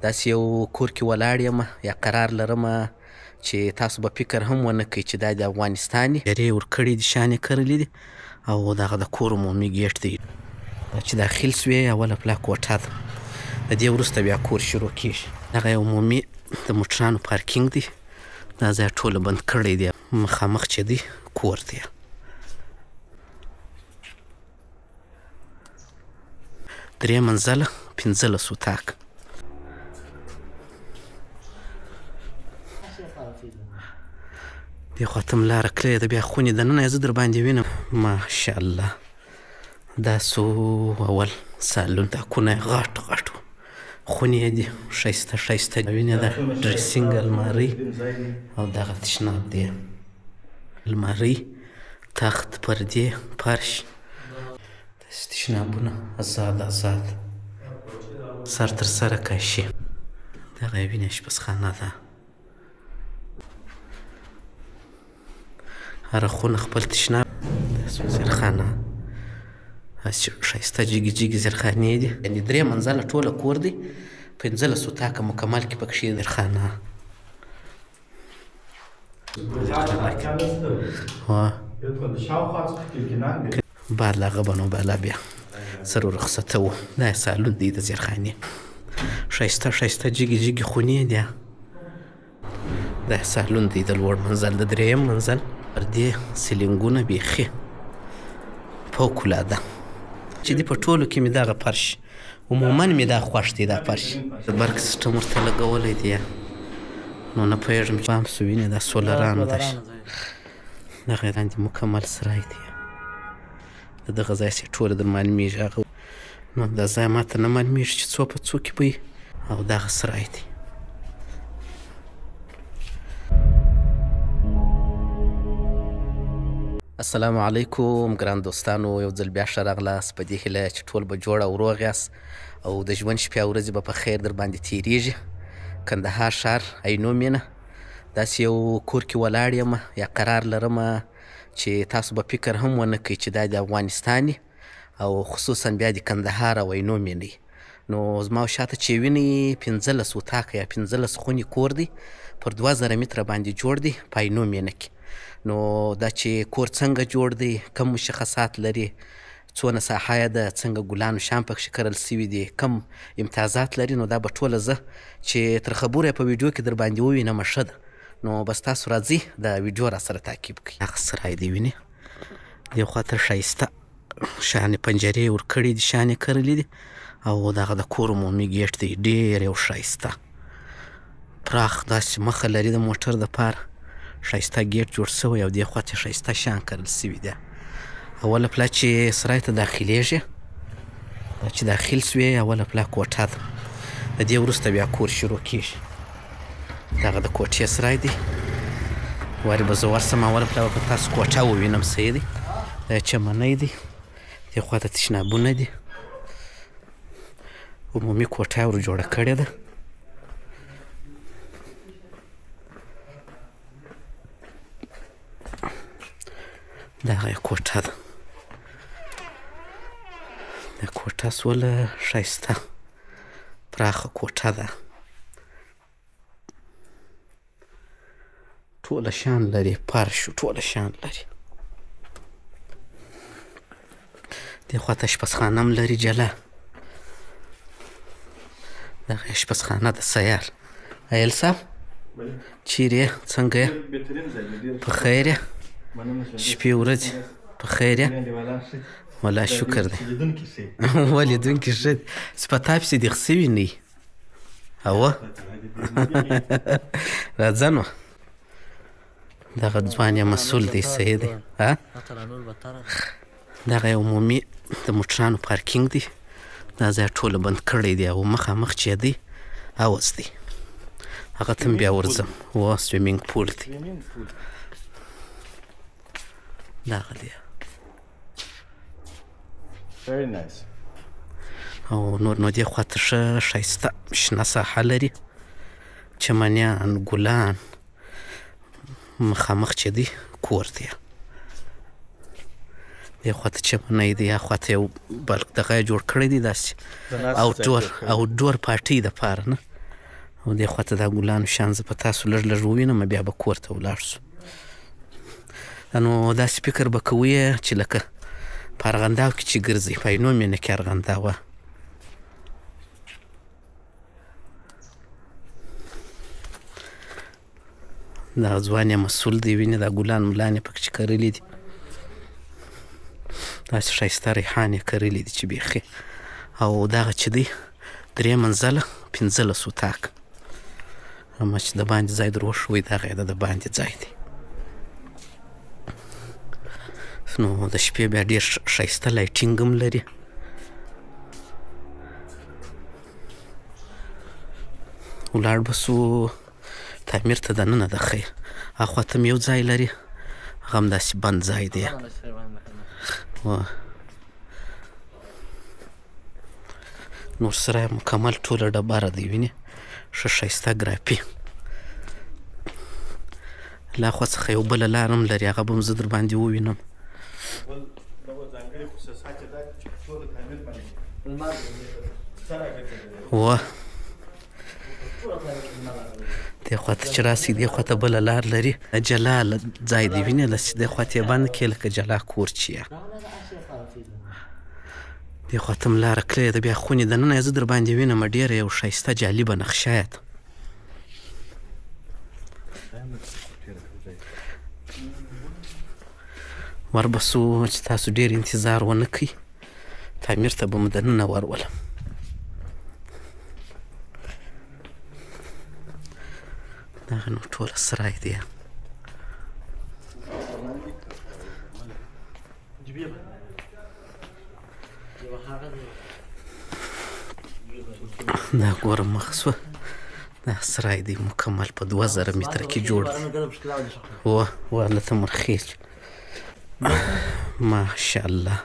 داسې یو کور کې ولاړ یم یا قرار لرم چې تاسو به فکر هم ونه کوئ چې دا د افغانستان جرې ورکړي دي، شانې کرلي دي او دغه د کور عمومي ګیټ دی. دا چې داخل سوې اوله پلا کوټه ده، د دې وروسته بیا کور شروع کېږي. دغه عمومي د موټرانو پارکینګ دی، دا ځای ټوله بند کړی دی. مخامخ چې دی کور دی. درې منزله 15 اتاق. دې خوا ته م لاره کړې ده، بیا خونې دننه زه در باندې وینم. ماشاءالله دا سو اول سالون، دا کونه یې غټ غټ و، خونې یې دي ښایسته ښایسته وینې ده. ډریسینګ المارۍ او دغه تشناب دی، المارۍ، تخت، پردې، فرش، داسې تشنابونه ازاد ازاد سر تر سره کاشي. دغه یې وینې اشپزخانه ده. هره خونه خپل تشناب. داسې زیرخانه، هسې ښایسته جګې جګې زیرخانې دي. یعنې 3 منزله ټوله کور دی، 15 اتاقه مکمل کې پکښې زیرخانه. بعد له هغه به نو بالا بیا سر ورخصتوو. دا یې سالون دی د زیرخانې، ښایسته ښایسته جګې جګې خونې دي. دا یې سالون دی د لوړ منزل، د 3یم منزل. پردې، سیلینګونه بیخي فوق العاده چې دی. په ټولو کې مې دغه فرش، عموما مې دا خوښ دی. دا فرش د برق سیسټم ورته لګولی دی، نو نه پوهېږم چې پام سو وینې دا سولرانو ده. دغه یې لاندې مکمل سرای دی. د دغه ځای سې ټوله در معلومېږي. هغه نو دا ځای ما ته نه معلومېږي چې څو په څو کې به وي. او دغه سرای دی. السلام علیکم ګران دوستانو، یو ځل بیا ښه راغلاست. په دې هیله چې ټول به جوړ او روغ یاست او د ژوند شپې او ورځې به په خیر در باندې تېرېږي. کندهار ښار عینو مینه، داسې یو کور کې ولاړ یم یا قرار لرم چې تاسو به فکر هم ونه کوئ چې دا د افغانستان او خصوصا بیا د کندهار او عینو مینه. نو زما شاته چې وینئ 15 اتاقه یا 15 خونې کور دی، پر 2000 متره باندې جوړ دی په عینو مینه کې. نو دا چې کور څنګه جوړ دی، کم مشخصات لري، څونه ساحه یې ده، څنګه ګلان و شیان پکښې کرل سوي دي، کم امتیازات لري، نو دا به ټوله زه چې تر خبرو یې په ویډیو کې در باندې ووینم ښه ده. نو بس تاسو راځئ د ویډیو را سره تعقیب کړئ. هغه سرای دی وینې، دې خوا ته ښایسته شانې پنجرې ورکړي دي، شانې کرلي دي او دغه د کور عمومي ګیټ دی، ډېر یو ښایسته پراخ داسې مخه لري د موټر دپاره. ښایسته ګیټ جوړ سوی او دې خوا ته ښایسته شیان کرل سوي دي. اوله پلا چې سرای ته داخلېږي، دا چې داخل سوې اوله پلا کوټه ده، د دې وروسته بیا کور شروع کېږي. دغه د کوټې سرای دی. وارې به زه ورسم، اوله پلا به په تاسو کوټه ووینم. صحیح دی. دا چمنی دی، دې خوا ته تشنابونه دي، عمومي کوټه یې ور جوړه کړې ده. دغه یې کوټه ده. د کوټه سوله ښایسته پراخه کوټه ده، ټوله شان لري، فرش ټوله شان لري. دې خوا ته اشپزخانه هم لري جلا. دغه اشپزخانه د سیار. ایل صاحب چیرې یې، څنګه یې، په خیر یې، شپې ورځې په خیر یې؟ والله شکر دی. ولیدونکي ښه دي، سپتا پسې دې سوي نه وي. اوه راځه نو، دغه ځوان یې مسؤل دی. صحیح دی. دغه یې عمومي د موټرانو پارکینګ دی، دا ځای ټوله بند کړی دی او مخامخ چې دی حوض دی، هغه ته م بیا ورځم. و سویمینګ پول دی دغه دی. او نور نو دې خوا ته ښه ښایسته شنه ساحه لري، چمنیان، ګلان، مخامخ چې دی کور دی. دې خوا ته چمنی دی، یا خوا ته یو بلک دغه یې جوړ کړی دی داسې اوټډور پارټۍ دپاره نه، او دې خواته دا ګلانو شان زه په تاسو لږ لږ ووینم بیا به کور ته ولاړ شو. نو داسې فکر به کوئ چې لکه په ارغنداو کې چې ګرځئ په عینو مینه کې ارغنداوه. دا ځوان یې مسؤل دی وینې دا ګلان ملان یې پکې کرلي دي داسې ښایسته ریحان یې کرلي دي چې بیخي او دغه چې دی 3 منزله 15 اتاق اما چې د باندې ځای در وښوی دغه یې د باندې ځای دی. نو د شپې بیا ډېر ښایسته لایټینګ هم لري. ولاړ به سو تعمیر ته دننه د خیر اخوا ته هم یو ځای لري هغه هم داسې بند ځای دی. نور سره مکمل ټوله ډبره دی وینې ښه ښایسته ګرافي. له اخوا څخه یو بله لار هم لري هغه به هم زه در باندې ووینم. و دې خواته چې راسئ دې خواته بله لار لري جلا ځای دی وینې دې خواته یې بند کړې لکه جلا کور چې یې دې خواته هم لاره کړې ده بیا خونې دننه یې زه در باندې وینم ډېره یو ښایسته جالبه نقشه یې ده. وربسو چې تاسو ډېر انتظار ونه کړئ تعمیر ته به مو دننه ورولم. دغه نو ټوله سرای دی. دا ګوره مخ سوه دا سرای دی مکمل په 2000 متره کې جوړ دی. و هلته مرخیج ماشاءالله.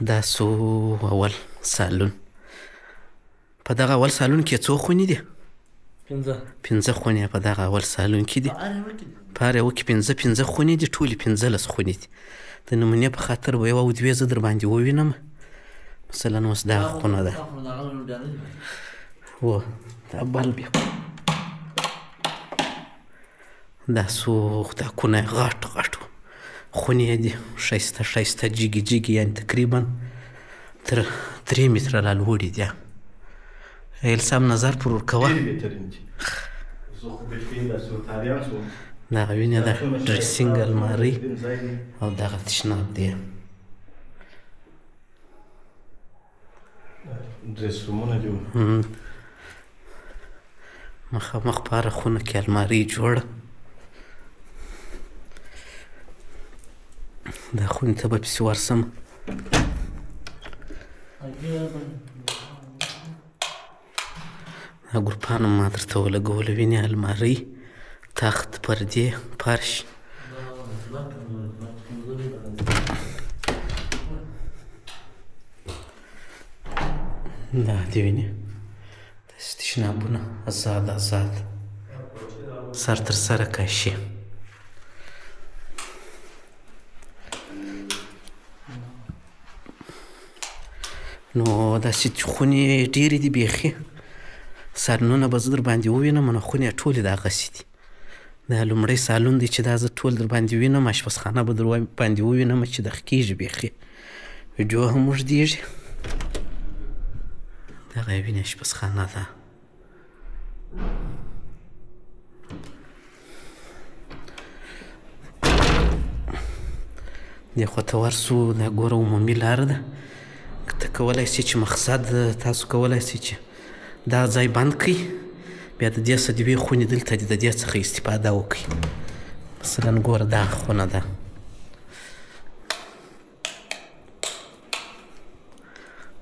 دا سو اول سالون په دغه اول سالون کې څو خونې دي؟ 15 خونې په دغه اول سالون کې دي. په هر یوه کې 15 خونې دي ټولې 15 خونې دي. د نمونې په خاطر به یوه او دوې زه در باندې ووینم. مثلا اوس دغه خونه ده و دا بلب دا سوخ دا کونه غټ غټ خونې دي ښایسته ښایسته جګې جګې یعنې تقریبا تر 3 متره را لوړې دي. ایل سم نظر پر ورکوه دغه وینې ده ډریسینګ المارۍ او دغه تشناب دی. مخامخ په هره خونه کې المارۍ جوړه. دا خونې ته به پسې ورسم. دا ګروپان هم ما درته ولګوله وینې المارۍ تخت پردې فرش. دا دې وینې داسې تشنابونه ازاد ازاد سر تر سره کاشي. نو داسې خونې ډېرې دي بیخي. سالونونه به زه در باندې ووینم نو خونې ټولې دغسې دي. دا لومړی سالون دی چې دا زه ټول در باندې وینم. اشپزخانه به در باندې ووینم چې دغه کېږي بیخي ویډیو هم اوږدېږي. دغه یې وینې اشپزخانه ده. دې خواته ورسو دا ګوره عمومي لاره ده. ته کولی سې چې مقصد تاسو کولی سې چې دا ځای بند کړئ بیا د دې څخه د یوې خونې دلته د دې څخه استفاده وکړئ. مثلا ګوره دغه خونه ده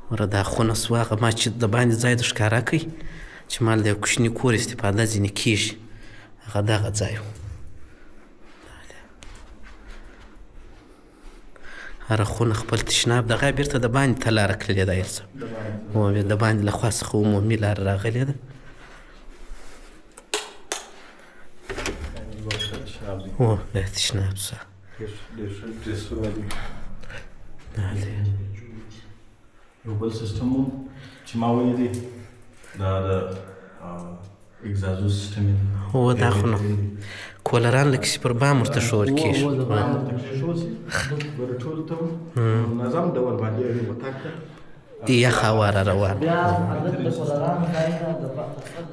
ګوره دا خونه سوه هغه ما چې د باندې ځای د ښکاره کړئ چې مال د یو کوچني کور استفاده ځینې کېږي هغه دغه ځای و. هره خونه خپل تشناب دغه بیرته د باندې ته لاره کړلې ده یو څه د باندې له خوا څخه عمومي لاره راغلې ده. او دا تشناب څه یو بل سیستم چې ما ویلی دی دا د اګزازو سیستم یې هو دا خو نو کولران لکه چې پر بام ورته ښول کېږي ګوره ټول ته منظم ډول باندې یې وتاک ته یخ هوا را روانه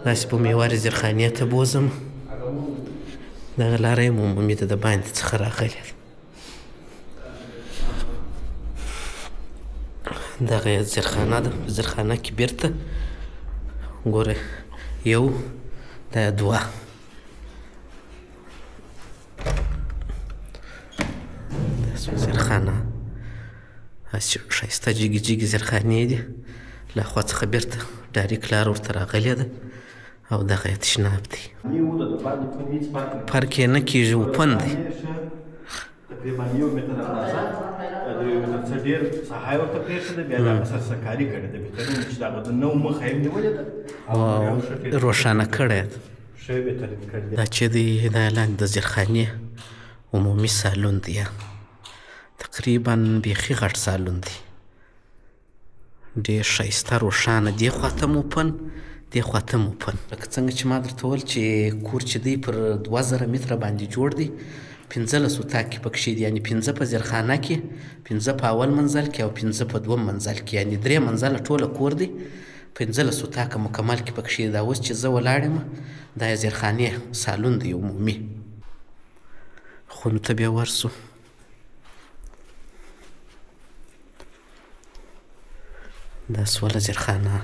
داسې په میوارې زیرخانې ته بوځم دغه لاره یې عمومي ده د باندې څخه راغلې ده دغه یې زیرخانه ده په زیرخانه کې بېرته ګوره یو دا دوه زیرخانه هسې ښایسته جګې جګې زیرخانې دي له خوا څخه بېرته ډایرکټ لاره ورته راغلې ده او دغه یې تشناب دی فرق یې نه کېږي اوپن دی تقریبا 1 متر اندازه د 1 متر څخه ډېر ساحه یې ورته پرېښې ده بیا دغه سره کاري کړې ده بهترین چې دغه د نو مخه یې نیولې ده روښانه کړی ده ښه بهترین کړی دا چې دی دا لاندې د زیرخانې عمومي سالون دی تقریبا بیخي غټ سالون دی ډېر ښایسته روښانه دې خواته م اوپن دې خواته م اوپن لکه څنګه چې ما درته وویل چې کور چې دی پر 2000 متره باندې جوړ دی 15 اتاقې پکښې دي یعنې 15 په زیرخانه کې 15 په اول منزل کې او 15 په دوم منزل کې یعنې 3 منزله ټوله کور دی 15 اتاقه مکمل کې پکښې دا اوس چې زه ولاړ یم دا یې زیرخانې سالون دی عمومي خونو ته بیا ورسو دا سوله زیرخانه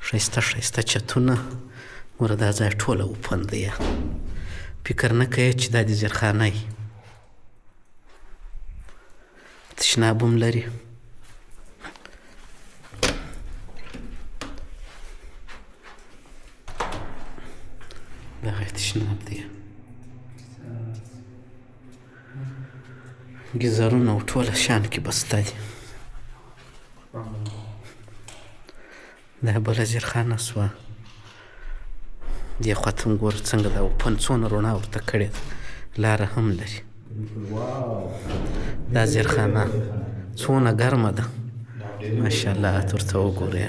ښایسته ښایسته چتونه ګوره دا ځای ټوله اوپن دی فکر نه کوې چې دا د زیرخانه وي تشناب هم لري دغه تشناب دی ګیزرونه او ټوله شیان کې بسته دي دا بله زیرخانه سوه دې خواته هم ګوره څنګه دا اوپن څونه رڼا ورته کړې ده لاره هم لري دا زیرخانه څونه ګرمه ده ماشاءالله ته ورته وګورې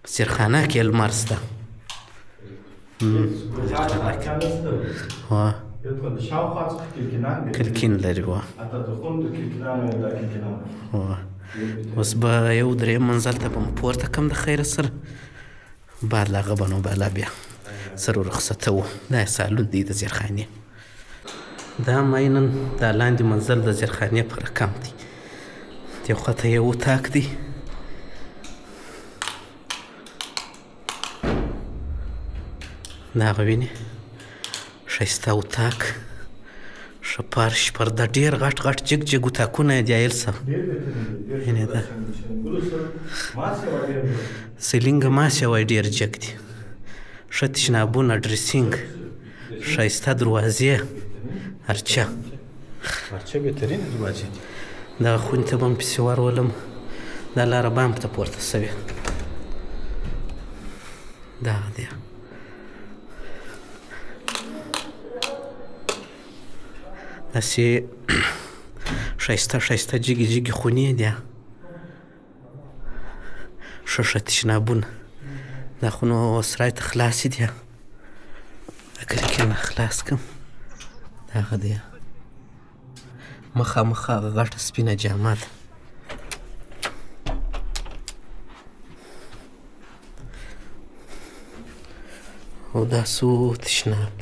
په زیرخانه کې لمر شته کړکین لري اوس به یو درېیم منزل ته به م پورته کړم د خیره سره بعد له هغه به نو بالا بیا سر ورخصتوو دا یې سالون دی د زیرخانې دا ماینن دا لاندې منزل د زیرخانې په رقم دی دې خواته یو اتاق دی دا هغه وینې ښایسته اتاق ښه فرش پرده ډېر غټ غټ جګ جګ اتاقونه یې دي ایل صاحب یعنې دا سیلینګ ماسې وایي ډېر جګ دي ښه تشنابونه ډریسینګ ښایسته دروازې هرچا بهترین دروازې دي دغه خونې ته به م پسې ورولم دا لاره بام ته پورته سوې دغه دی داسې ښایسته ښایسته جګې جګې خونې دي ښه ښه تشنابونه دا خو نو سرای ته خلاصې دي دا کړکۍ خلاص کړم دغه دی مخامخ هغه غټه سپینه جامه ده او دا څو تشناب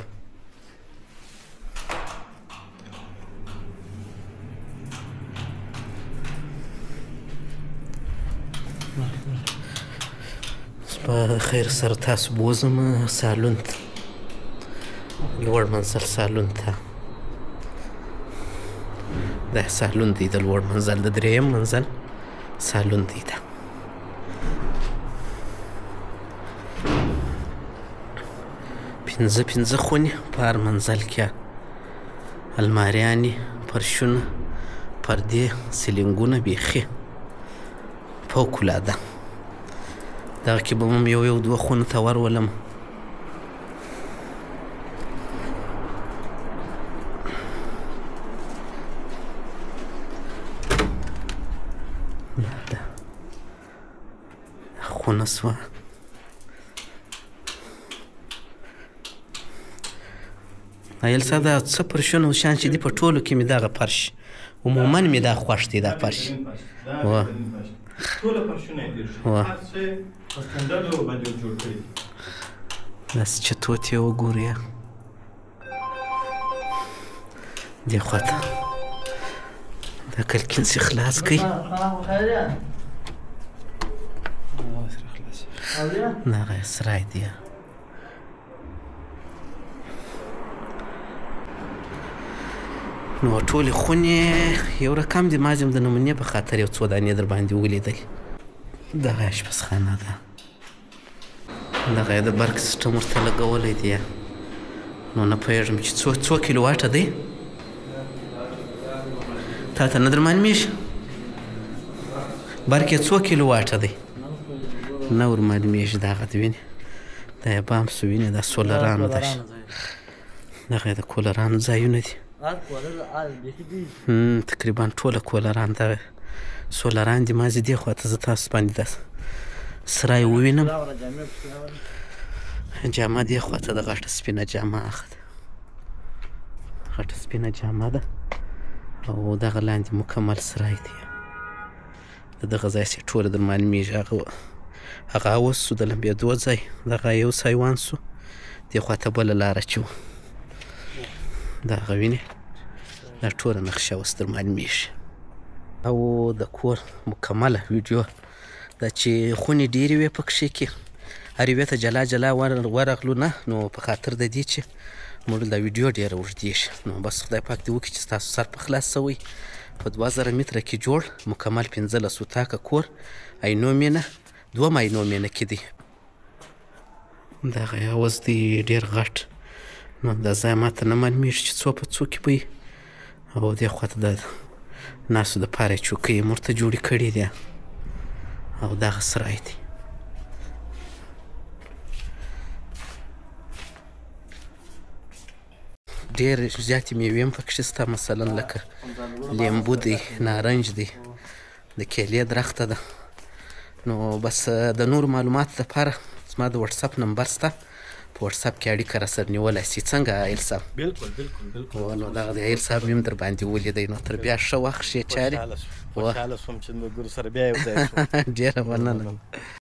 په خیر سره تاسو بوځم سالون ته لوړ منزل سالون ته دا سالون دی د لوړ منزل د درېیم منزل سالون دی دا پنځه خونې په هر منزل کې الماریانې فرشونه پردې سیلینګونه بیخي فوق العاده دغه کې به م یو دوه خونو ته ورولم خونه سوه ایل صاحب دا څه فرشونه شیان چې دي په ټولو کې مې دغه فرش عموما مې دا خوښ دی دا فرش ټوله فرشونه یې تېر شوي هر څه یې په سټنډرډو باندې جوړ کړي داسې چتوت یې وګورې دې خواته دا کلکین سې خلاص کړئ دغه یې سرای دی نو ټولې خونې یو رقم دي ما ځم د نمونې په خاطر یو څو دانې در باندې ولیدل دغه اشپزخانه ده دغه یې د برق سیسټم ورته لګولی دی نو نه پوهېږم چې څو کیلو واټه دی تا ته نه در معلومېږي برق یې څو کیلو واټه دی نه ور معلومېږي دغه د وینې دا یې بام سو وینې دا سولرانو ده دغه یې د کولرانو ځایونه دي تقریبا ټوله کولران دغه سولران دي مازې دې خواته زه تاسو باندې دا سرای ووینم جامه دې خواته د غټه سپینه جامه اخده غټه سپینه جامه ده او دغه لاندې مکمل سرای دی د دغه ځای چې ټوله در معلومېږي هغه اوس سو د لمبېدو ځای دغه یو سایوان سو دې خواته بله لاره چې و دغه وینې دا ټوله نقشه اوس در معلومېږي او د کور مکمله ویډیو دا چې خونې ډېرې وې په کښې کې هر یوې ته جلا جلا ورغلو نه نو په خاطر د دې چې موږ دا ویډیو ډېره اوږدېږي نو بس خدای پاک دې وکړي چې ستاسو سر په خلاص شوی په 2000 متره کې جوړ مکمل 15 اتاقه کور عینو مینه دوه عینو مینه کې دی دغه اوس دی ډېر غټ نو دا ځای ماته نه معلومېږي چې څو په څو کې به او دې خواته د ناستو دپاره یې چوکۍ یې ورته جوړې کړي دي او دغه سرای دی ډېر زیاتې میوې هم پکښې شته مثلا لکه لیمبو دی نارنج دی د کیلې درخته ده نو بس د نورو معلوماتو دپاره زما د وټساپ نمبر شته په وټساپ کې اړیکه راسره نیولی شي څنګه ایل صاحب بلکل نو دغه د ایل صاحب مې هم در باندې ولیدی نو تر بیا ښه وخت ښې چارې خوشحاله شوم چې ملګرو سره بیا یو ځای شو ډېره مننه